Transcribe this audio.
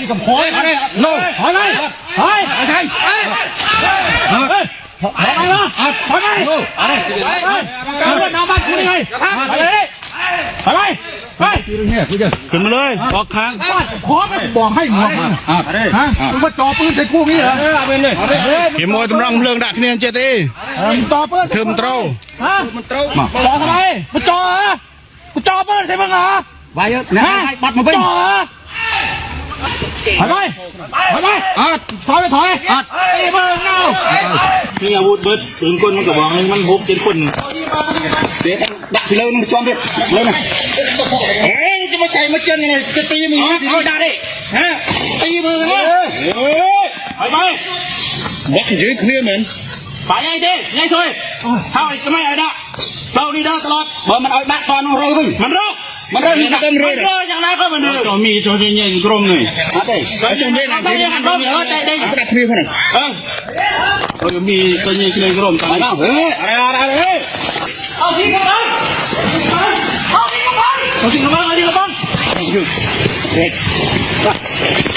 đi cầm khói no hỏi đây hỏi thầy hỏi đây hỏi đây nào bắt cứ đi hỏi đây hỏi đâyขึ้นมาเลยออกข้างขอไม่บอกให้หมดฮะมึงมาจ่อปืนใส่กูงี้เหรอเข็มมวยตำรังเรื่องดักเนี่ยเจตีจ่อปืนเทมโตรฮะมันโตรจ่อทำไมมันจ่อเหรอกูจ่อปืนใส่มึงเหรอไปเยอะนะบัดมาเป็นจ่อเหรอถอยไปถอยไปถอยไปถอยตีมือเงามีอาวุธเบิดปืนกลมันกระบอกนึงมันบุกเป็นคนเด็กดักเลยมันจอมเด็กเลยนะเฮ้ยจะมาใส่มาเจนยังไงจะตีมือเอาได้ดิฮะตีมือเลยถอยไปบอกยืดเคลียร์เหมือนฝ่ายใหญ่ดิใหญ่ช่วยเท่าไอ้จะไม่ไอ้ด่าเราดีเด้อตลอดบอกมันเอาดักตอนมันรอวิ่งมันรอมันรออย่างไรก็มันเดิมมีโจเจนยังกรมหน่อยอะไรก็โจเจนยังกรมใจดีดักเคลียร์คนนึงมีตัวนี้เคลียร์กรมตายแล้วเฮ้ยอะไรเอาทิ้งกันเลยเอาทิ้งกันเลยเอาทิ้งกันเลยเอาทิ้งกันเลย